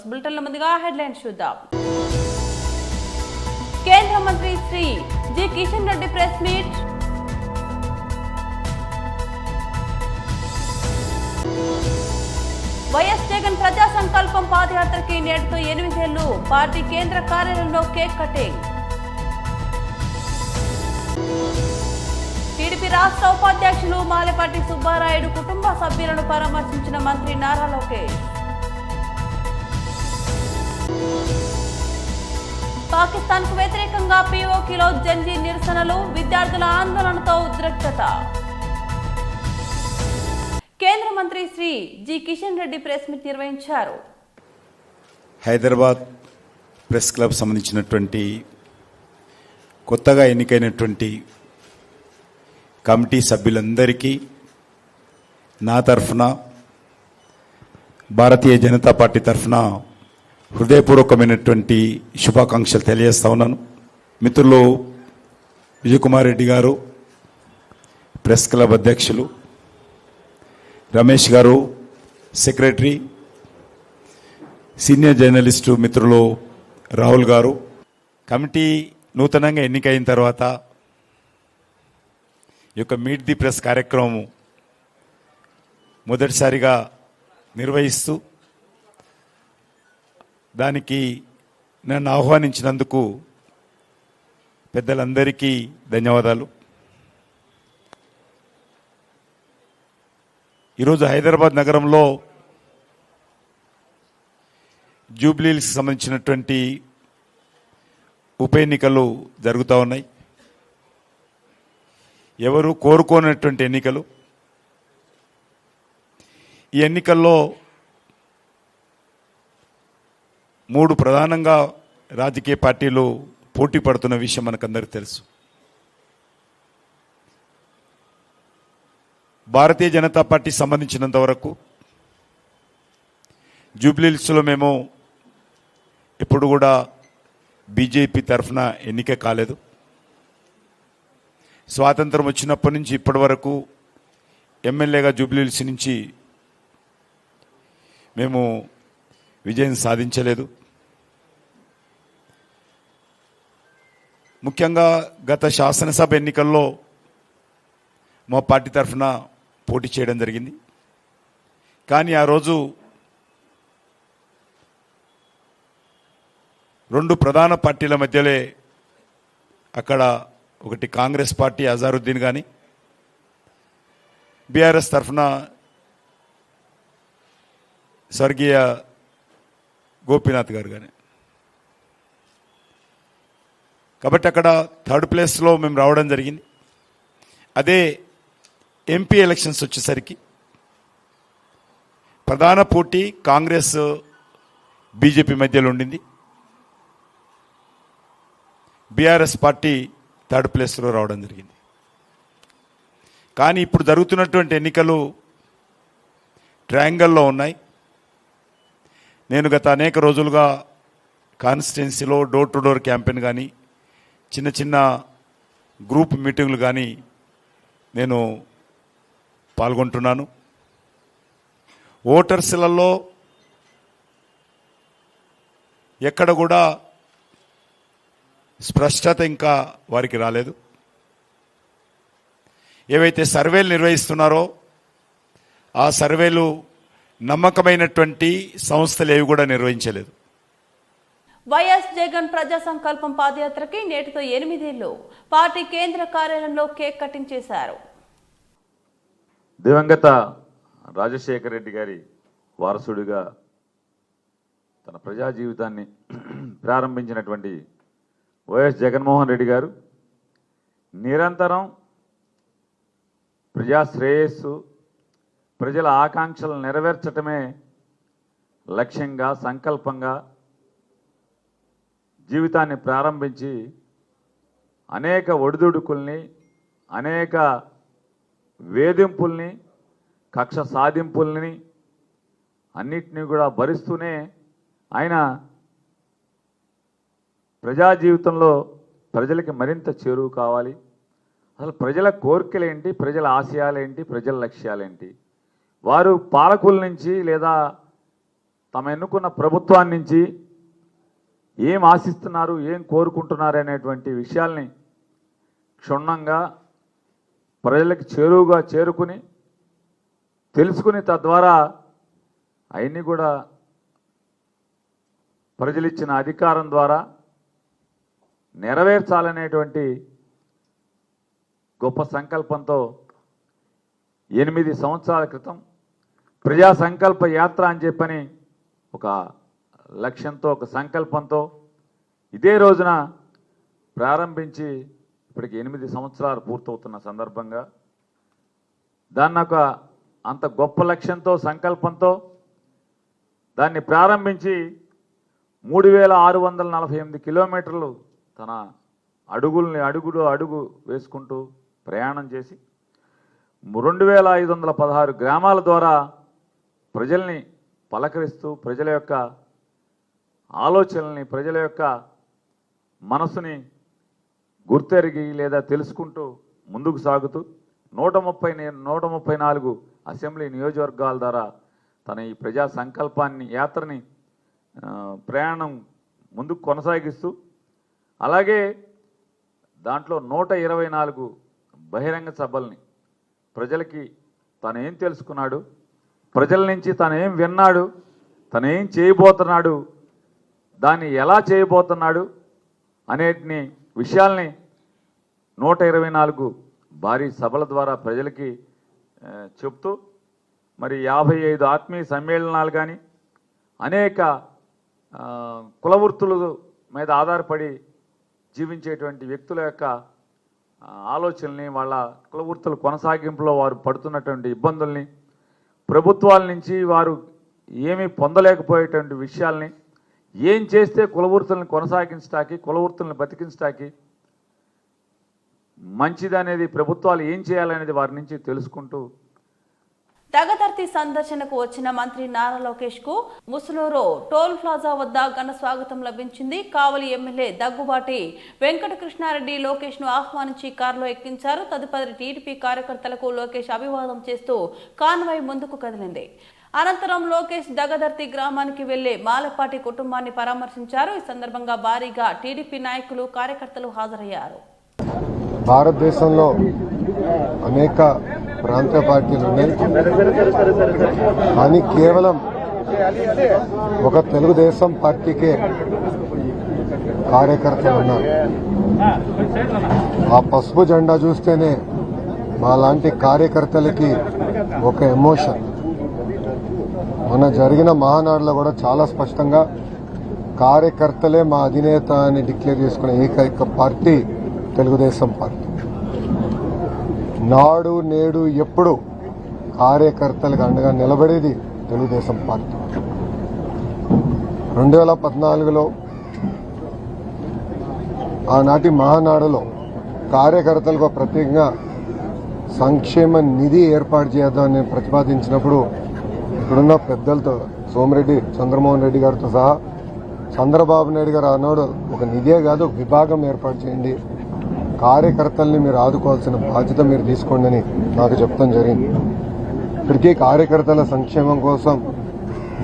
News బులెటిన్ల ముందుగా headlines చూద్దాం. కేంద్ర మంత్రి Shri G Kishan Reddy press meet. YS Jagan Praja Sankalpam పాదయాత్రకి నేటితో 8 ఏళ్లు. పార్టీ కేంద్ర కార్యాలయంలో కేక్ కటింగ్. టీడీపీ రాష్ట్ర ఉపాధ్యక్షులు మాలపాటి సుబ్బారాయుడు కుటుంబ సభ్యులను పరామర్శించిన మంత్రి నారా లోకేష్. పాకిస్తాన్ కు వ్యతిరేకంగా పీఓకేలో జంజీ నిరసనలు. విద్యార్థుల ఆందోళనతో ఉద్రిక్తత. కేంద్ర మంత్రి Shri G Kishan Reddy press meet నిర్వహించారు. హైదరాబాద్ ప్రెస్ క్లబ్ సంబంధించినటువంటి కొత్తగా ఎన్నికైనటువంటి కమిటీ సభ్యులందరికీ నా తరఫున, భారతీయ జనతా పార్టీ తరఫున హృదయపూర్వకమైనటువంటి శుభాకాంక్షలు తెలియజేస్తా ఉన్నాను. మిత్రులు విజయకుమార్ రెడ్డి గారు, ప్రెస్ క్లబ్ అధ్యక్షులు, రమేష్ గారు సెక్రటరీ, సీనియర్ జర్నలిస్టు మిత్రులు రాహుల్ గారు, కమిటీ నూతనంగా ఎన్నికైన తర్వాత ఈ యొక్క మీట్ ది ప్రెస్ కార్యక్రమం మొదటిసారిగా నిర్వహిస్తూ దానికి నన్ను ఆహ్వానించినందుకు పెద్దలందరికీ ధన్యవాదాలు. ఈరోజు హైదరాబాద్ నగరంలో జూబ్లీహిల్స్కి సంబంధించినటువంటి ఉప ఎన్నికలు జరుగుతూ ఉన్నాయి. ఎవరు కోరుకోనటువంటి ఎన్నికలు. ఈ ఎన్నికల్లో 3 ప్రధానంగా రాజకీయ పార్టీలు పోటీ పడుతున్న విషయం మనకందరికీ తెలుసు. భారతీయ జనతా పార్టీ సంబంధించినంత వరకు జూబ్లీహిల్స్లో మేము ఎప్పుడు కూడా బీజేపీ తరఫున ఎన్నిక కాలేదు. స్వాతంత్రం వచ్చినప్పటి నుంచి ఇప్పటి వరకు ఎమ్మెల్యేగా జూబ్లీహిల్స్ నుంచి మేము విజయం సాధించలేదు. ముఖ్యంగా గత శాసనసభ ఎన్నికల్లో మా పార్టీ తరఫున పోటీ చేయడం జరిగింది. కానీ ఆ రోజు 2 ప్రధాన పార్టీల మధ్యలే అక్కడ ఒకటి కాంగ్రెస్ పార్టీ అజారుద్దీన్ కానీ, బీఆర్ఎస్ తరఫున స్వర్గీయ గోపీనాథ్ గారు కానీ. కాబట్టి అక్కడ 3rd ప్లేస్లో మేము రావడం జరిగింది. అదే ఎంపీ ఎలక్షన్స్ వచ్చేసరికి ప్రధాన పోటీ కాంగ్రెస్ బీజేపీ మధ్యలో ఉండింది. బీఆర్ఎస్ పార్టీ 3rd ప్లేస్లో రావడం జరిగింది. కానీ ఇప్పుడు జరుగుతున్నటువంటి ఎన్నికలు ట్రయాంగిల్లో ఉన్నాయి. నేను గత అనేక రోజులుగా కాన్స్టిట్యున్సీలో డోర్ టు డోర్ క్యాంపెయిన్ కానీ, చిన్న చిన్న గ్రూప్ మీటింగ్లు కానీ నేను పాల్గొంటున్నాను. ఓటర్స్లలో ఎక్కడ కూడా స్పష్టత ఇంకా వారికి రాలేదు. ఏవైతే సర్వేలు నిర్వహిస్తున్నారో ఆ సర్వేలు నమ్మకమైనటువంటి సంస్థలు ఏవి కూడా నిర్వహించలేదు. వైఎస్ జగన్ ప్రజా సంకల్పం పాదయాత్రకి నేటితో 8 ఏళ్లు. పార్టీ కేంద్ర కార్యాలయంలో కేక్ కటింగ్ చేశారు. దివంగత రాజశేఖర రెడ్డి గారి వారసుడిగా తన ప్రజా జీవితాన్ని ప్రారంభించినటువంటి వైఎస్ జగన్మోహన్ రెడ్డి గారు నిరంతరం ప్రజా శ్రేయస్సు, ప్రజల ఆకాంక్షలను నెరవేర్చటమే లక్ష్యంగా, సంకల్పంగా జీవితాన్ని ప్రారంభించి అనేక ఒడిదుడుకుల్ని, అనేక వేధింపుల్ని, కక్ష సాధింపుల్ని అన్నిటినీ కూడా భరిస్తూనే ఆయన ప్రజా జీవితంలో ప్రజలకి మరింత చేరువ కావాలి. అసలు ప్రజల కోరికలేంటి, ప్రజల ఆశయాలేంటి, ప్రజల లక్ష్యాలేంటి, వారు పాలకుల నుంచి లేదా తమ ఎన్నుకున్న ప్రభుత్వాన్ని నుంచి ఏం ఆశిస్తున్నారు, ఏం కోరుకుంటున్నారు అనేటువంటి విషయాల్ని క్షుణ్ణంగా ప్రజలకు చేరువుగా చేరుకుని తెలుసుకుని తద్వారా అవన్నీ కూడా ప్రజలిచ్చిన అధికారం ద్వారా నెరవేర్చాలనేటువంటి గొప్ప సంకల్పంతో 8 సంవత్సరాల క్రితం ప్రజా సంకల్ప యాత్ర అని చెప్పని ఒక లక్ష్యంతో, ఒక సంకల్పంతో ఇదే రోజున ప్రారంభించి ఇప్పటికి 8 సంవత్సరాలు పూర్తవుతున్న సందర్భంగా దాన్ని ఒక అంత గొప్ప లక్ష్యంతో, సంకల్పంతో దాన్ని ప్రారంభించి 3648 కిలోమీటర్లు తన అడుగుల్ని అడుగు వేసుకుంటూ ప్రయాణం చేసి 2516 గ్రామాల ద్వారా ప్రజల్ని పలకరిస్తూ ప్రజల యొక్క ఆలోచనల్ని, ప్రజల యొక్క మనసుని గుర్తెరిగి లేదా తెలుసుకుంటూ ముందుకు సాగుతూ 134 అసెంబ్లీ నియోజకవర్గాల ద్వారా తన ఈ ప్రజా సంకల్పాన్ని, యాత్రని, ప్రయాణం ముందుకు కొనసాగిస్తూ అలాగే దాంట్లో 124 బహిరంగ సభల్ని ప్రజలకి తను ఏం తెలుసుకున్నాడు, ప్రజల నుంచి తను ఏం విన్నాడు, తను ఏం చేయబోతున్నాడు, దాన్ని ఎలా చేయబోతున్నాడు అనేటిని విషయాల్ని 124 భారీ సభల ద్వారా ప్రజలకి చెప్తూ మరి 55 ఆత్మీయ సమ్మేళనాలు కానీ అనేక కులవృత్తుల మీద ఆధారపడి జీవించేటువంటి వ్యక్తుల యొక్క ఆలోచనల్ని, వాళ్ళ కులవృత్తుల కొనసాగింపులో వారు పడుతున్నటువంటి ఇబ్బందుల్ని, ప్రభుత్వాల నుంచి వారు ఏమీ పొందలేకపోయేటువంటి విషయాల్ని, ఏం చేస్తే కులవృత్తులను కొనసాగించడానికి, కులవృత్తులను బతికించడానికి మంచిదనేది, ప్రభుత్వాలు ఏం చేయాలనేది వారి నుంచి తెలుసుకుంటూ దగదర్తి సందర్శనకు వచ్చిన మంత్రి నారా లోకేష్ కు ముసునూరు టోల్ ప్లాజా వద్ద ఘన స్వాగతం లభించింది. కావలి ఎమ్మెల్యే దగ్గుబాటి వెంకటకృష్ణారెడ్డి లోకేష్ ను ఆహ్వానించి కారులో ఎక్కించారు. తదుపరి టీడీపీ కార్యకర్తలకు లోకేష్ అభివాదం చేస్తూ కాన్వాయ్ ముందుకు కదిలింది. అనంతరం లోకేష్ దగదర్తి గ్రామానికి వెళ్లి మాలపాటి కుటుంబాన్ని పరామర్శించారు. ఈ సందర్భంగా భారీగా టీడీపీ నాయకులు, కార్యకర్తలు హాజరయ్యారు. భారతదేశంలో అనేక ప్రాంతీయ పార్టీలు ఉన్నాయి, కానీ కేవలం ఒక తెలుగుదేశం పార్టీకే కార్యకర్తలు ఉన్నారు. ఆ పసుపు జెండా చూస్తేనే మా లాంటి కార్యకర్తలకి ఒక ఎమోషన్. మొన్న జరిగిన మహానాడులో కూడా చాలా స్పష్టంగా కార్యకర్తలే మా అధినేత అని డిక్లేర్ చేసుకునే ఏకైక పార్టీ తెలుగుదేశం పార్టీ. నాడు నేడు ఎప్పుడు కార్యకర్తలకు అండగా నిలబడేది తెలుగుదేశం పార్టీ. 2014లో ఆనాటి మహానాడులో కార్యకర్తలకు ప్రత్యేకంగా సంక్షేమ నిధి ఏర్పాటు చేద్దామని ప్రతిపాదించినప్పుడు ఇక్కడున్న పెద్దలతో, సోమిరెడ్డి చంద్రమోహన్ రెడ్డి గారితో సహా చంద్రబాబు నాయుడు గారు ఆనాడు ఒక నిధే కాదు, ఒక విభాగం ఏర్పాటు చేయండి, కార్యకర్తల్ని మీరు ఆదుకోవాల్సిన బాధ్యత మీరు తీసుకోండి అని నాకు చెప్తాం జరిగింది. ఇప్పటికీ కార్యకర్తల సంక్షేమం కోసం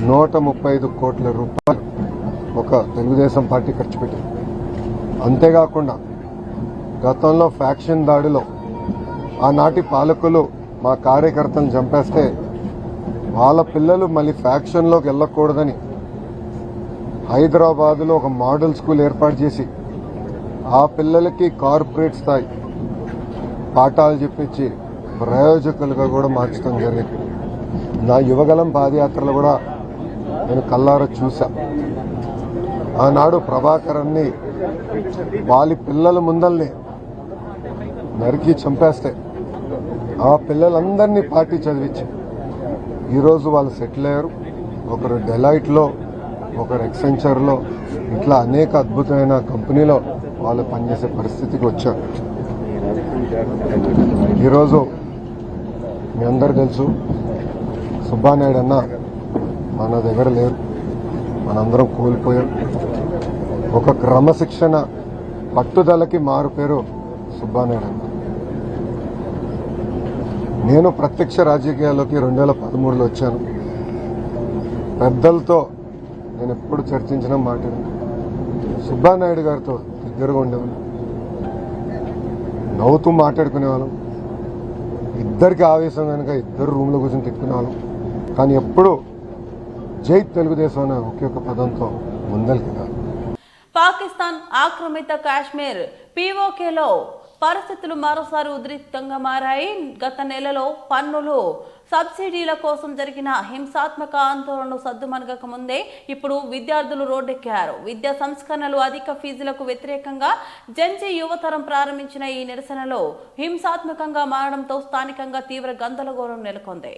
135 కోట్ల రూపాయలు ఒక తెలుగుదేశం పార్టీ ఖర్చు పెట్టింది. అంతేకాకుండా గతంలో ఫ్యాక్షన్ దాడిలో ఆనాటి పాలకులు మా కార్యకర్తలను చంపేస్తే వాళ్ళ పిల్లలు మళ్ళీ ఫ్యాక్షన్లోకి వెళ్ళకూడదని హైదరాబాద్లో ఒక మోడల్ స్కూల్ ఏర్పాటు చేసి ఆ పిల్లలకి కార్పొరేట్ స్థాయి పాఠాలు చెప్పించి ప్రయోజకులుగా కూడా మార్చడం జరిగింది. నా యువగలం పాదయాత్రలో కూడా నేను కల్లారా చూసా. ఆనాడు ప్రభాకరన్ని వాళ్ళ పిల్లల ముందల్ని నరికి చంపేస్తే ఆ పిల్లలందరినీ పార్టీ చదివించి ఈరోజు వాళ్ళు సెటిల్ అయ్యారు. ఒకరు డెలాయిట్లో, ఒకరు ఎక్సెంచర్లో, ఇట్లా అనేక అద్భుతమైన కంపెనీలో వాళ్ళు పనిచేసే పరిస్థితికి వచ్చారు. ఈరోజు మీ అందరు తెలుసు, సుబ్బానాయుడు అన్న మన దగ్గర లేరు, మనందరం కోల్పోయాం. ఒక క్రమశిక్షణ పట్టుదలకి మారు పేరు సుబ్బానాయుడు అన్న. నేను ప్రత్యక్ష రాజకీయాల్లోకి 2013లో వచ్చాను. పెద్దలతో నేను ఎప్పుడు చర్చించిన మాట సుబ్బానాయుడు గారితో దగ్గరగా ఉండేవాళ్ళం, నవ్వుతూ మాట్లాడుకునేవాళ్ళం, ఇద్దరికి ఆవేశం కనుక ఇద్దరు రూమ్లో కూర్చొని తిట్టుకునేవాళ్ళం. కానీ ఎప్పుడు జై తెలుగుదేశం అనే ఒకే ఒక పదంతో ముందరికి కాదు. పాకిస్తాన్ ఆక్రమిత కాశ్మీర్ పీఓకేలో పరిస్థితులు మరోసారి ఉద్రిక్తంగా మారాయి. గత నెలలో పన్నులు సబ్సిడీల కోసం జరిగిన హింసాత్మక ఆందోళనలు సద్దుమణగక ముందే ఇప్పుడు విద్యార్థులు రోడ్డెక్కారు. విద్యా సంస్కరణలు, అధిక ఫీజులకు వ్యతిరేకంగా జెన్జీ యువతరం ప్రారంభించిన ఈ నిరసనలో హింసాత్మకంగా మారడంతో స్థానికంగా తీవ్ర గందరగోళం నెలకొంది.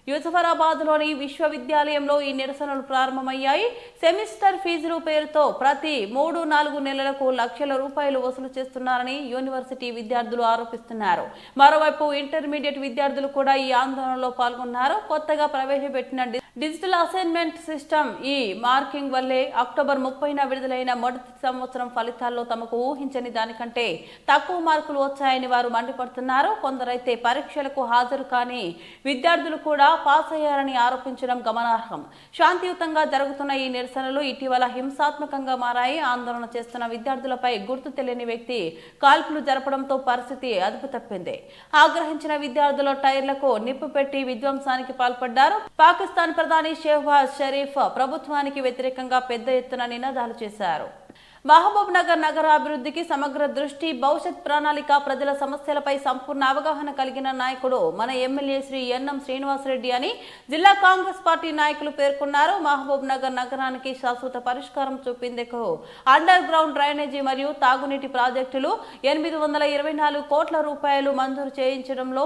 యూసఫరాబాద్లోని విశ్వవిద్యాలయంలో ఈ నిరసనలు ప్రారంభమయ్యాయి. సెమిస్టర్ ఫీజుల పేరుతో ప్రతి 3-4 నెలలకు లక్షల రూపాయలు వసూలు చేస్తున్నారని యూనివర్సిటీ విద్యార్థులు ఆరోపిస్తున్నారు. మరోవైపు ఇంటర్మీడియట్ విద్యార్థులు కూడా ఈ ఆందోళనలో పాల్గొన్నారు. కొత్తగా ప్రవేశపెట్టిన డిజిటల్ అసైన్మెంట్ సిస్టమ్ ఈ మార్కింగ్ వల్లే అక్టోబర్ 30న విడుదలైన మొదటి సంవత్సరం ఫలితాల్లో తమకు ఊహించని దానికంటే తక్కువ మార్కులు వచ్చాయని వారు మండిపడుతున్నారు. కొందరైతే పరీక్షలకు హాజరు కాని విద్యార్థులు కూడా పాస్ అయ్యారని ఆరోపించడం గమనార్హం. శాంతియుతంగా జరుగుతున్న ఈ నిరసనలు ఇటీవల హింసాత్మకంగా మారాయి. ఆందోళన చేస్తున్న విద్యార్థులపై గుర్తు తెలియని వ్యక్తి కాల్పులు జరపడంతో పరిస్థితి అదుపు తప్పింది. ఆగ్రహించిన విద్యార్థుల టైర్లకు నిప్పు పెట్టి విధ్వంసానికి పాల్పడ్డారు. పాకిస్తాన్ ప్రధాని షెహబాజ్ షరీఫ్ ప్రభుత్వానికి వ్యతిరేకంగా పెద్ద ఎత్తున నినాదాలు చేశారు. మహబూబ్ నగర్ నగర అభివృద్ధికి సమగ్ర దృష్టి, భవిష్యత్ ప్రణాళిక, ప్రజల సమస్యలపై సంపూర్ణ అవగాహన కలిగిన నాయకుడు మన ఎమ్మెల్యే శ్రీ ఎన్ఎం శ్రీనివాసరెడ్డి అని జిల్లా కాంగ్రెస్ పార్టీ నాయకులు పేర్కొన్నారు. మహబూబ్ నగర్ నగరానికి శాశ్వత పరిష్కారం చూపేందుకు అండర్ గ్రౌండ్ డ్రైనేజీ మరియు తాగునీటి ప్రాజెక్టులు 824 కోట్ల రూపాయలు మంజూరు చేయించడంలో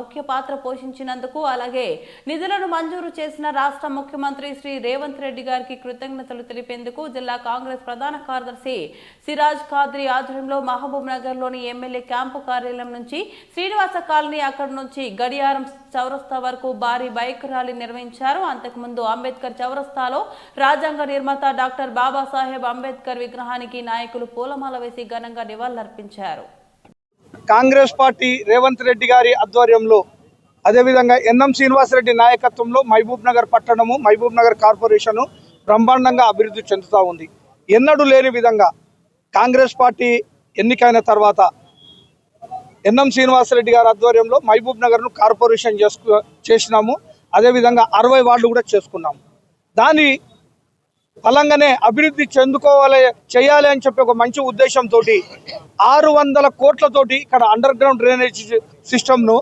ముఖ్య పాత్ర పోషించినందుకు, అలాగే నిధులను మంజూరు చేసిన రాష్ట్ర ముఖ్యమంత్రి శ్రీ రేవంత్ రెడ్డి గారికి కృతజ్ఞతలు తెలిపేందుకు జిల్లా కాంగ్రెస్ ప్రధాన కార్యదర్శి సిరాజ్ ఖాద్రి ఆధ్వర్యంలో మహబూబ్ నగర్ లోని ఎమ్మెల్యే క్యాంపు కార్యాలయం నుంచి శ్రీనివాస కాలనీ, అక్కడి నుంచి గడియారం చౌరస్తా వరకు భారీ బైక్ ర్యాలీ నిర్వహించారు. అంతకుముందు అంబేద్కర్ చౌరస్తాలో రాజ్యాంగ నిర్మాత డాక్టర్ బాబాసాహెబ్ అంబేద్కర్ విగ్రహానికి నాయకులు పూలమాల వేసి ఘనంగా నివాళులర్పించారు. కాంగ్రెస్ పార్టీ రేవంత్ రెడ్డి గారి ఆధ్వర్యంలో, అదేవిధంగా ఎన్ఎం శ్రీనివాసరెడ్డి నాయకత్వంలో మహబూబ్ నగర్ పట్టణము, మహబూబ్ నగర్ కార్పొరేషను బ్రహ్మాండంగా అభివృద్ధి చెందుతూ ఉంది. ఎన్నడూ లేని విధంగా కాంగ్రెస్ పార్టీ ఎన్నికైన తర్వాత ఎన్ఎం శ్రీనివాసరెడ్డి గారి ఆధ్వర్యంలో మహబూబ్ నగర్ను కార్పొరేషన్ చేసినాము. అదేవిధంగా 60 వార్డులు కూడా చేసుకున్నాము. దాని ఫలంగానే అభివృద్ధి చేయాలి అని చెప్పి ఒక మంచి ఉద్దేశంతో 600 కోట్లతోటి ఇక్కడ అండర్ గ్రౌండ్ డ్రైనేజ్ సిస్టమ్ను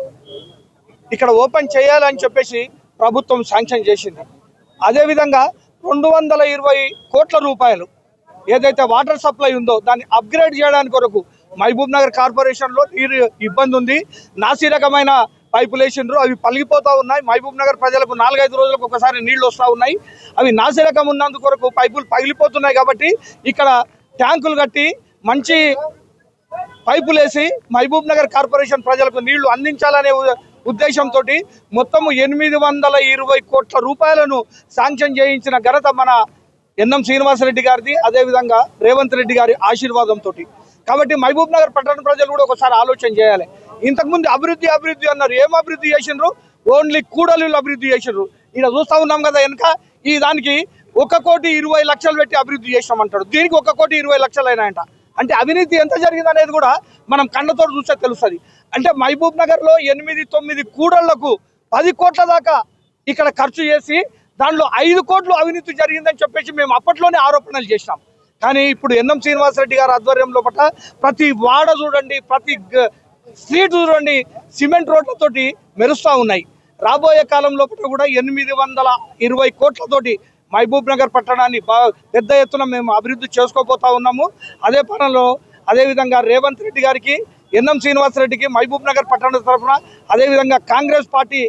ఇక్కడ ఓపెన్ చేయాలని చెప్పేసి ప్రభుత్వం శాంక్షన్ చేసింది. అదేవిధంగా 220 కోట్ల రూపాయలు ఏదైతే వాటర్ సప్లై ఉందో దాన్ని అప్గ్రేడ్ చేయడానికి కొరకు మహబూబ్ నగర్ కార్పొరేషన్లో నీరు ఇబ్బంది ఉంది. నాసి రకమైన పైపులు వేసిండ్రు, అవి పలిగిపోతూ ఉన్నాయి. మహబూబ్ నగర్ ప్రజలకు 4-5 రోజులకు ఒకసారి నీళ్లు వస్తూ ఉన్నాయి. అవి నాసి రకం ఉన్నందు కొరకు పైపులు పగిలిపోతున్నాయి. కాబట్టి ఇక్కడ ట్యాంకులు కట్టి మంచి పైపులు వేసి మహబూబ్ నగర్ కార్పొరేషన్ ప్రజలకు నీళ్లు అందించాలనే ఉద్దేశంతో మొత్తము 820 కోట్ల రూపాయలను శాంక్షన్ చేయించిన ఘనత మన ఎన్ఎం శ్రీనివాసరెడ్డి గారిది, అదేవిధంగా రేవంత్ రెడ్డి గారి ఆశీర్వాదంతో. కాబట్టి మహబూబ్ నగర్ పట్టణ ప్రజలు కూడా ఒకసారి ఆలోచన చేయాలి. ఇంతకుముందు అభివృద్ధి అన్నారు, ఏం అభివృద్ధి చేసిండ్రు? ఓన్లీ కూడలిలు అభివృద్ధి చేసిండ్రు. ఇక్కడ చూస్తూ ఉన్నాం కదా వెనక, ఈ దానికి 1,20,00,000 పెట్టి అభివృద్ధి చేసినామంటాడు. దీనికి 1,20,00,000 అయినాయంట. అంటే అవినీతి ఎంత జరిగింది అనేది కూడా మనం కళ్ళతో చూస్తే తెలుస్తుంది. అంటే మహబూబ్ నగర్లో 8-9 కూడళ్లకు 10 కోట్ల దాకా ఇక్కడ ఖర్చు చేసి దానిలో 5 కోట్లు అవినీతి జరిగిందని చెప్పేసి మేము అప్పట్లోనే ఆరోపణలు చేసినాం. కానీ ఇప్పుడు ఎన్ఎం శ్రీనివాసరెడ్డి గారి ఆధ్వర్యంలో ప్రతి వాడ చూడండి, ప్రతి స్ట్రీట్ చూడండి, సిమెంట్ రోడ్లతోటి మెరుస్తూ ఉన్నాయి. రాబోయే కాలంలో కూడా 820 కోట్లతోటి మహబూబ్ నగర్ పట్టణాన్ని పెద్ద ఎత్తున మేము అభివృద్ధి చేసుకోబోతా ఉన్నాము. అదే పనులో అదేవిధంగా రేవంత్ రెడ్డి గారికి, ఎన్ఎం శ్రీనివాసరెడ్డికి మహబూబ్ నగర్ పట్టణ తరఫున, అదేవిధంగా కాంగ్రెస్ పార్టీ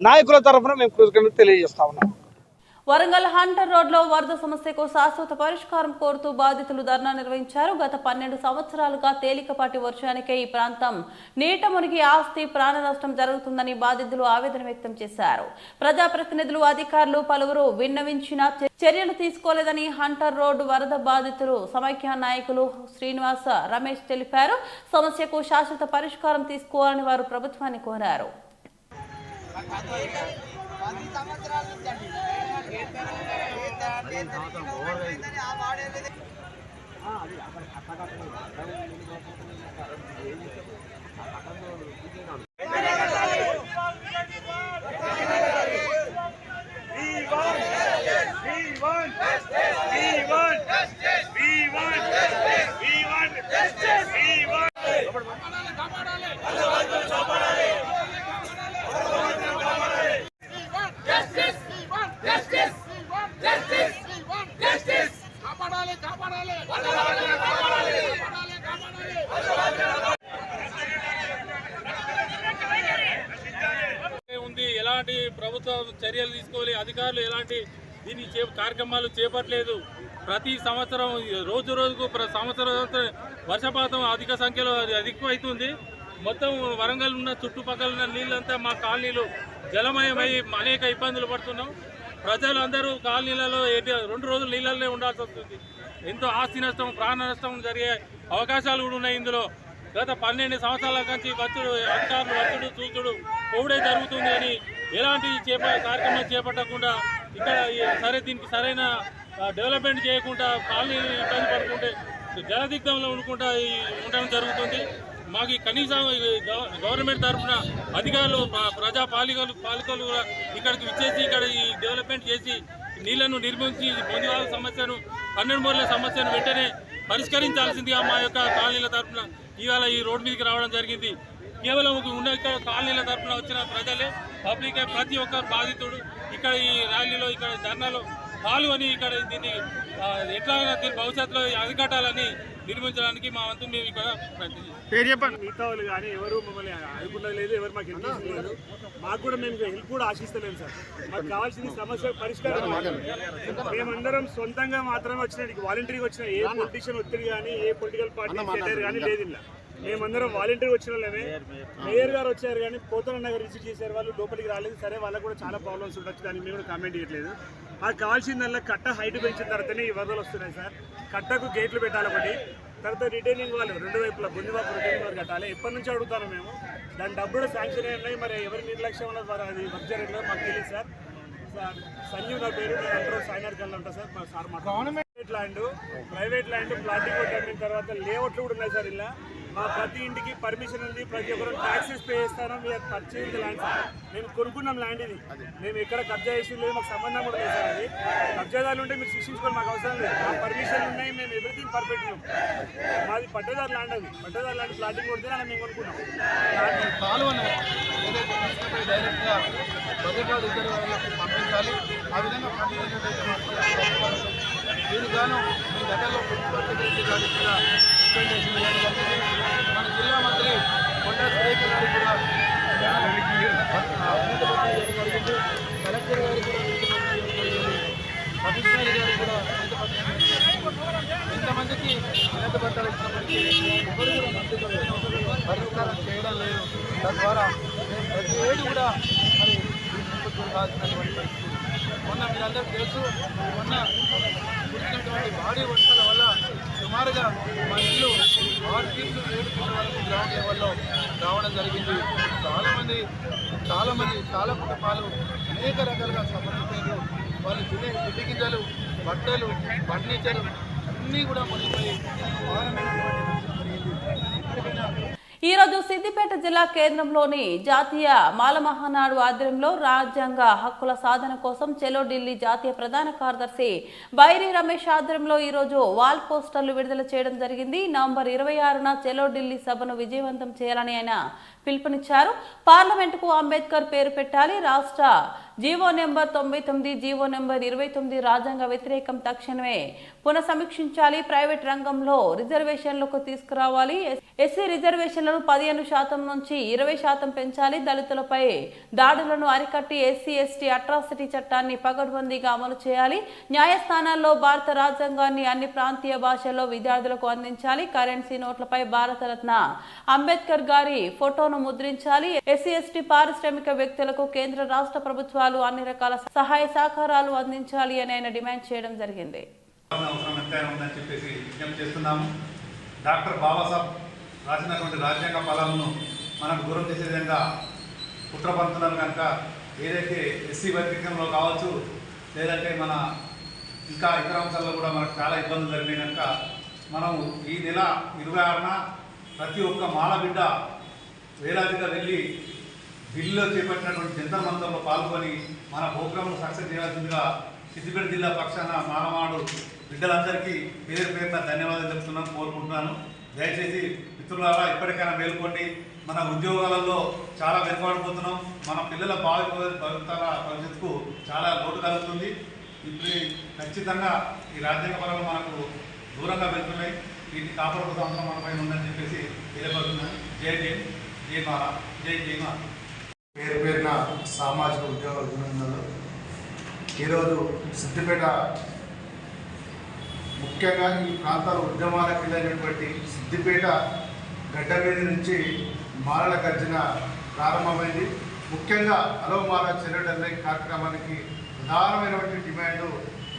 నాయకుల తరఫున మేము కృతజ్ఞతలు తెలియజేస్తా ఉన్నాం. వరంగల్ హంటర్ రోడ్ లో వరద సమస్యకు శాశ్వత పరిష్కారం కోరుతూ బాధితులు ధర్నా నిర్వహించారు. గత 12 సంవత్సరాలుగా తేలికపాటి వర్షానికే ఈ ప్రాంతం నీట మునిగి ఆస్తి ప్రాణ నష్టం జరుగుతుందని బాధితులు ఆవేదన వ్యక్తం చేశారు. ప్రజాప్రతినిధులు, అధికారులు పలువురు విన్నవించిన చర్యలు తీసుకోలేదని హంటర్ రోడ్ వరద బాధితులు సమైక్య నాయకులు శ్రీనివాస రమేష్ తెలిపారు. సమస్యకు శాశ్వత పరిష్కారం తీసుకోవాలని వారు ప్రభుత్వాన్ని కోరారు. ఉంది. ఎలాంటి ప్రభుత్వ చర్యలు తీసుకోవాలి, అధికారులు ఎలాంటి దీన్ని కార్యక్రమాలు చేపట్టలేదు. ప్రతి సంవత్సరం రోజు రోజుకు సంవత్సరం వర్షపాతం అధిక సంఖ్యలో అధికమవుతుంది. మొత్తం వరంగల్ ఉన్న చుట్టుపక్కల ఉన్న నీళ్ళంతా మా కాలనీలు జలమయమై అనేక ఇబ్బందులు పడుతున్నాం. ప్రజలందరూ కాలనీలలో 2 రోజులు నీళ్ళనే ఉండాల్సి వస్తుంది. ఎంతో ఆస్తి నష్టం, ప్రాణ నష్టం జరిగే అవకాశాలు కూడా ఉన్నాయి. ఇందులో గత 12 సంవత్సరాల నుంచి అధికారులు వచ్చుడు చూచుడు పోవుడే జరుగుతుంది అని ఎలాంటి కార్యక్రమం చేపట్టకుండా ఇక్కడ దీనికి సరైన డెవలప్మెంట్ చేయకుండా కాలనీలు ఇబ్బంది పడుకుంటే జలదిగ్ధంలో ఉండడం జరుగుతుంది. మాకు కనీసం గవర్నమెంట్ తరఫున అధికారులు పాలికలు కూడా ఇక్కడికి విచ్చేసి ఇక్కడ ఈ డెవలప్మెంట్ చేసి నీళ్లను నిర్మించి బొందివాల సమస్యను 12 మూరల సమస్యను వెంటనే పరిష్కరించాల్సిందిగా మా యొక్క కాలనీల తరఫున ఇవాళ ఈ రోడ్డు మీదకి రావడం జరిగింది. కేవలం ఉన్న ఇక్కడ కాలనీల తరఫున వచ్చిన ప్రజలే పబ్లికే ప్రతి ఒక్క బాధితుడు ఇక్కడ ఈ ర్యాలీలో ఇక్కడ ధర్నాలో పాల్గొని ఇక్కడ దీన్ని ఎట్లా దీని భవిష్యత్తులో అరికట్టాలని నిర్మించడానికి మా వంతు మేము ఇక్కడ మిగతా వాళ్ళు కానీ ఎవరు మమ్మల్ని అనుకున్నది లేదు, ఎవరు మాకు హెల్ప్ లేదు. మాకు కూడా మేము హెల్ప్ కూడా ఆశిస్తలేము సార్. మాకు కావాల్సిన సమస్య పరిష్కారం. మేమందరం సొంతంగా మాత్రమే వచ్చిన వాలంటీర్గా వచ్చిన ఏ పొలిటీషియన్ ఒత్తిడి కానీ ఏ పొలిటికల్ పార్టీ సెక్రటరీ కానీ లేదు. ఇలా మేమందరం వాలంటీర్ వచ్చిన వాళ్ళమే. మేయర్ గారు వచ్చారు కానీ పోతన నగర్ విజిట్ చేశారు, వాళ్ళు లోపలికి రాలేదు. సరే వాళ్ళకు కూడా చాలా ప్రాబ్లమ్స్ ఉండొచ్చు, దాన్ని మేము కూడా కామెంట్ చేయట్లేదు. మాకు కావాల్సిందల్లా కట్ట హైట్ పెంచిన తర్వాతనే ఈ వరదలు వస్తున్నాయి సార్. కట్టకు గేట్లు పెట్టాలి ఒకటి, తర్వాత రిటైనింగ్ వాళ్ళు 2 వైపులా బొందివాపు రిటైనింగ్ వాళ్ళు కట్టాలి. ఎప్పటి నుంచి అడుగుతాను మేము, దాని డబ్బులు శాంక్షన్ అయి ఉన్నాయి. మరి ఎవరి నిర్లక్ష్యం ఉన్నది మరి అది వర్క్ జరగలేదు మాకు తెలియదు సార్. సంజీవ్ నా పేరు, నేను అంటారు సాయినాథ్ కల్ అంటా సార్. సార్ మా government land, private land, plotting కొట్టిన తర్వాత లేఅవుట్లు కూడా ఉన్నాయి సార్. ఇలా మా ప్రతి ఇంటికి పర్మిషన్ ఉంది, ప్రతి ఒక్కరు ట్యాక్సెస్ పే చేస్తాను. మీరు పర్చేజ్ ల్యాండ్ సార్, మేము కొనుక్కున్నాం ల్యాండ్. ఇది మేము ఎక్కడ కబ్జా చేసి లేదు, మాకు సంబంధం కూడా లేదు సార్. అది కబ్జాదారులు ఉంటే మీరు శిక్షించుకోవాలి, మాకు అవసరం లేదు. మా పర్మిషన్ ఉన్నాయి, మేము ఎవ్రీథింగ్ పర్ఫెక్ట్. మాది పట్టేదారు ల్యాండ్, అది పట్టేదారు ల్యాండ్. ప్లాటింగ్ కొడితే అలా మేము కొనుక్కున్నాం. డైరెక్ట్గా భద్రకాలు ఇద్దరు పంపించాలి. ఆ విధంగా పంపించినట్టయితే దీనికి గాను మీ గతంలో ప్రిన్సిపల్ సెక్రటరీ గారికి కూడా రికమెండేషన్ ఇవ్వడం జరిగింది. మన జిల్లా మంత్రి కొండా సురేఖ గారికి కూడా జరిగింది. కలెక్టర్ గారికి కూడా కమిషనర్ గారికి కూడా ఇంతమందికి వినతిపత్రాలు ఇచ్చినప్పటికీ ఎవరు కూడా మంత్రులు పరిష్కారం చేయడం లేదు. తద్వారా ప్రతి ఏడు కూడా మరి కావాల్సినటువంటి పరిస్థితి. మొన్న మీరందరూ తెలుసు, మొన్న కురిసినటువంటి భారీ వర్షాల వల్ల సుమారుగా మా ఇల్లు 6 ఫీట్లు 7 ఫీట్ల వరకు గ్రౌండ్ లెవెల్లో రావడం జరిగింది. చాలా కుటుంబాలు అనేక రకాలుగా సంబంధించారు. వాళ్ళు తినే తిండి గింజలు, బట్టలు, ఫర్నిచర్ అన్నీ కూడా మునిగిపోయి ఈ రోజు సిద్దిపేట జిల్లా కేంద్రంలోని జాతీయ మాల మహానాడు ఆధ్వర్యంలో రాజ్యాంగ హక్కుల సాధన కోసం చెలో ఢిల్లీ జాతీయ ప్రధాన కార్యదర్శి బైరి రమేష్ ఆధ్వర్యంలో ఈ రోజు వాల్ పోస్టర్లు విడుదల చేయడం జరిగింది. నవంబర్ 26న చెలో ఢిల్లీ సభను విజయవంతం చేయాలని ఆయన పిలుపునిచ్చారు. పార్లమెంటుకు అంబేద్కర్ పేరు పెట్టాలి, రాష్ట్ర జీవో నెంబర్ 99, జీవో నెంబర్ 29 రాజ్యాంగ వ్యతిరేకం, తక్షణమే పునఃసమీక్షించాలి, ప్రైవేట్ రంగంలో రిజర్వేషన్లకు తీసుకురావాలి, ఎస్సీ రిజర్వేషన్లను 15% నుంచి 20% పెంచాలి, దళితులపై దాడులను అరికట్టి ఎస్సీ ఎస్టీ అట్రాసిటీ చట్టాన్ని పకడ్బందీగా అమలు చేయాలి, న్యాయస్థానాల్లో భారత రాజ్యాంగాన్ని అన్ని ప్రాంతీయ భాషల్లో విద్యార్థులకు అందించాలి, కరెన్సీ నోట్లపై భారతరత్న అంబేద్కర్ గారి ఫోటోను ముద్రించాలి, ఎస్సీ ఎస్టీ పారిశ్రామిక వ్యక్తులకు కేంద్ర రాష్ట్ర ప్రభుత్వాలు అన్ని రకాల సహాయ సహకారాలు అందించాలి అని ఆయన డిమాండ్ చేయడం జరిగింది. డాక్టర్ బాబాసాహెబ్ రాసినటువంటి రాజ్యాంగ ఫలాలను మనకు దూరం చేసే విధంగా కుట్రపంతులను కనుక ఏదైతే ఎస్సీ వర్గీకరణలో కావచ్చు, లేదంటే మన ఇంకా ఇతర అంశాల్లో కూడా మనకు చాలా ఇబ్బందులు జరిగినాయి కనుక మనం ఈ నెల 26న ప్రతి ఒక్క మాలబిడ్డ వేలాదిగా వెళ్ళి ఢిల్లీలో చేపట్టినటువంటి జంతర్ మంతర్లో పాల్గొని మన ప్రోగ్రాంను సక్సెస్ చేయాల్సిందిగా సిద్దిపేట జిల్లా పక్షాన మానవాడు బిడ్డలందరికీ పేరు పేరున ధన్యవాదాలు చెప్తున్నాను, కోరుకుంటున్నాను. దయచేసి మిత్రులారా ఇప్పటికైనా మేల్కోండి. మన ఉద్యోగాలలో చాలా వెనుకబడిపోతున్నాం. మన పిల్లల భవిష్యత్తుకు చాలా లోటు కలుగుతుంది. ఇప్పుడు ఖచ్చితంగా ఈ రాజ్యాంగపరంగా మనకు దూరంగా వెళ్తున్నాయి. వీటిని కాపాడుకోవడం అవసరం మనపై ఉందని చెప్పేసి తెలియపడుతున్నాను. జై భీమ్, జై మాల, జై జై మాల. పేరు పేరున సామాజిక ఉద్యోగ అభినందనలు. ఈరోజు సిద్దిపేట ముఖ్యంగా ఈ ప్రాంతాల ఉద్యమాలకు వెళ్ళినటువంటి సిద్దిపేట గడ్డ మీద నుంచి మాలల గర్జన ప్రారంభమైంది. ముఖ్యంగా హలో మాల చెల్లెడల్లే కార్యక్రమానికి ప్రధానమైనటువంటి డిమాండు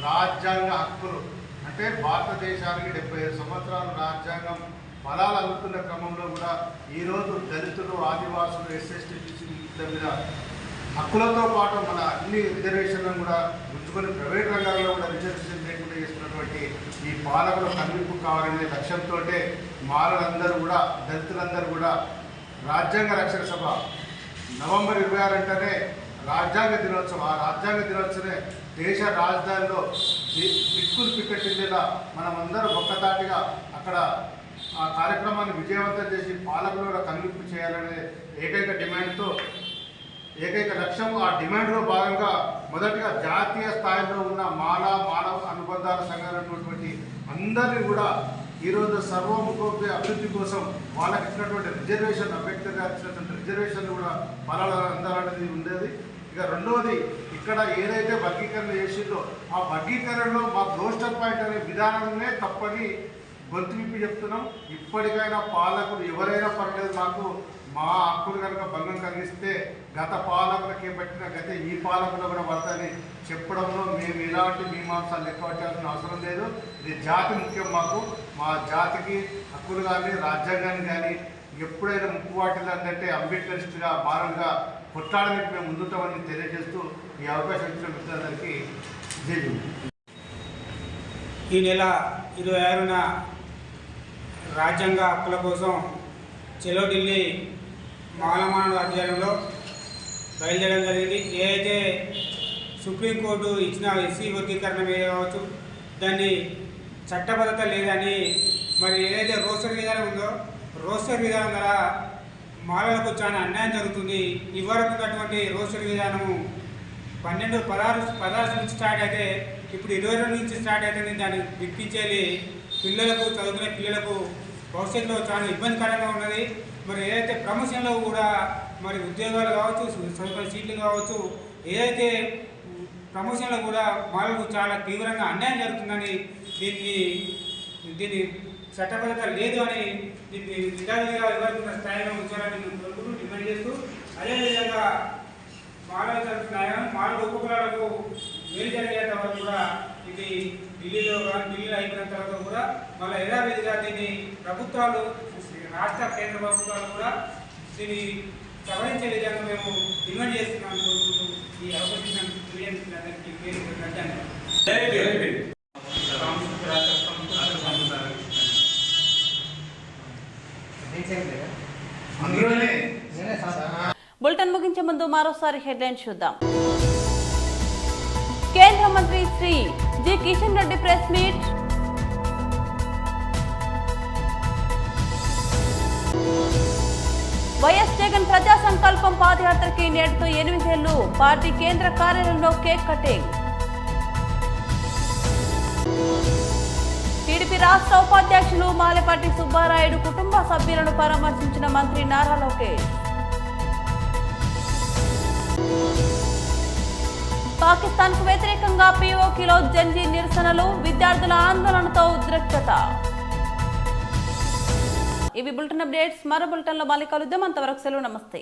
రాజ్యాంగ హక్కులు. అంటే భారతదేశానికి 75 సంవత్సరాలు రాజ్యాంగం ఫలాలు అందుతున్న క్రమంలో కూడా ఈరోజు దళితులు, ఆదివాసులు, ఎస్ఎస్టీ, బీసీల మీద హక్కులతో పాటు మన అన్ని రిజర్వేషన్లను కూడా ఉంచుకొని ప్రైవేట్ రంగాల్లో కూడా రిజర్వేషన్ లేకుండా చేస్తున్నటువంటి ఈ పాలకుల కనువిప్పు కావాలనే లక్ష్యంతో మాలలందరూ కూడా, దళితులందరూ కూడా రాజ్యాంగ రక్షణ సభ నవంబర్ 26 అంటేనే రాజ్యాంగ దినోత్సవం. ఆ రాజ్యాంగ దినోత్సవమే దేశ రాజధానిలో దిక్కులు పిక్కటిల్లేలా మనమందరం ఒక్కతాటిగా అక్కడ ఆ కార్యక్రమాన్ని విజయవంతం చేసి పాలకుల కనువిప్పు చేయాలనే ఏకైక డిమాండ్తో, ఏకైక లక్ష్యం. ఆ డిమాండ్లో భాగంగా మొదటిగా జాతీయ స్థాయిలో ఉన్న మానవ అనుబంధాల సంఘాలైనటువంటి అందరినీ కూడా ఈరోజు సర్వముఖోపి అభివృద్ధి కోసం వాళ్ళకి ఇచ్చినటువంటి రిజర్వేషన్, అంబేద్కర్ గారు ఇచ్చినటువంటి రిజర్వేషన్ కూడా ఫలాలు అందాలనేది ఉండేది. ఇక రెండవది, ఇక్కడ ఏదైతే వర్గీకరణ చేసిందో ఆ వర్గీకరణలో మా రోస్టర్ పాయింట్ అనే విధానమే తప్పని గొంతు విప్పి చెప్తున్నాం. ఇప్పటికైనా పాలకులు ఎవరైనా పర్లేదు, మాకు మా హక్కులు కనుక భంగం కలిగిస్తే గత పాలకులకే పట్టిన గతే ఈ పాలకులు కూడా పడతాయని చెప్పడంలో మేము ఎలాంటి మీమాంసాలు లెక్క పెట్టాల్సిన అవసరం లేదు. ఇది జాతి ముఖ్యం. మాకు మా జాతికి హక్కులు కానీ రాజ్యాంగాన్ని కానీ ఎప్పుడైనా ముక్కువాటిలు అంటే అంబేద్కరిస్టుగా మారల్గా కొట్లాడడానికి మేము ముందుంటామని తెలియజేస్తూ ఈ అవకాశం ఇచ్చిన మిత్రులందరికీ జై భీమ్. ఈ నెల 26న రాజ్యాంగ హక్కుల కోసం చలో ఢిల్లీ మాలమానుడు ఆధ్వర్యంలో బయలుదేరడం జరిగింది. ఏదైతే సుప్రీంకోర్టు ఇచ్చిన ఎస్సీ వర్గీకరణ మీద కావచ్చు, దాన్ని చట్టబద్ధత లేదని, మరి ఏదైతే రోస్టర్ విధానం ఉందో రోస్టర్ విధానం ద్వారా మాలలకు చాలా అన్యాయం జరుగుతుంది. ఇవరకు ఉన్నటువంటి రోస్టర్ విధానము 16 నుంచి స్టార్ట్ అయితే ఇప్పుడు 22 నుంచి స్టార్ట్ అవుతుంది. దాన్ని విప్పించేది పిల్లలకు, చదువుకునే పిల్లలకు భవిష్యత్తులో చాలా ఇబ్బందికరంగా ఉన్నది. మరి ఏదైతే ప్రమోషన్లో కూడా మరి ఉద్యోగాలు కావచ్చు, చదువుకునే సీట్లు కావచ్చు, ఏదైతే ప్రమోషన్లో కూడా మాలకు చాలా తీవ్రంగా అన్యాయం జరుగుతుందని, దీన్ని చట్టబద్ధత లేదు అని దీన్ని విధాలుగా ఇవ్వాల్సిన స్థాయిలో ఉంచాలని కోరుకుంటూ డిమాండ్ చేస్తూ, అదేవిధంగా మాలలు జరుగుతున్నాయా మాలల ఉపకులాలకు మేలు జరిగేంత వరకు కూడా ఇది ఢిల్లీలో అయిపోయిన తర్వాత కూడా మళ్ళీ యథావిధిగా దీన్ని ప్రభుత్వాలు, రాష్ట్ర కేంద్ర ప్రభుత్వాలు కూడా దీన్ని సవరించే విధంగా మేము డిమాండ్ చేస్తున్నామని కోరుకుంటూ ఈ అవకాశం తెలియజేస్తున్నందుకు పేరు ధన్యవాదాలు. బులెటిన్ ముగించే ముందు మరోసారి హెడ్లైన్ చూద్దాం. కేంద్ర మంత్రి Shri G Kishan Reddy press meet. YS Jagan Praja Sankalpam పాదయాత్రకి నేటితో 8 ఏళ్లు. పార్టీ కేంద్ర కార్యాలయంలో కేక్ కటింగ్. టీడీపీ రాష్ట్ర ఉపాధ్యక్షులు మాలపాటి సుబ్బారాయుడు కుటుంబ సభ్యులను పరామర్శించిన మంత్రి నారా లోకేష్. పాకిస్తాన్ కు వ్యతిరేకంగా పీఓకేలో జంజీ నిరసనలు, విద్యార్థుల ఆందోళనతో ఉద్రిక్తత. ఇవి బులెటిన్ అప్డేట్స్. మరో బులెటిన్లో మళ్ళీ కలుద్దాం. అంతవరకు సెలవు. నమస్తే.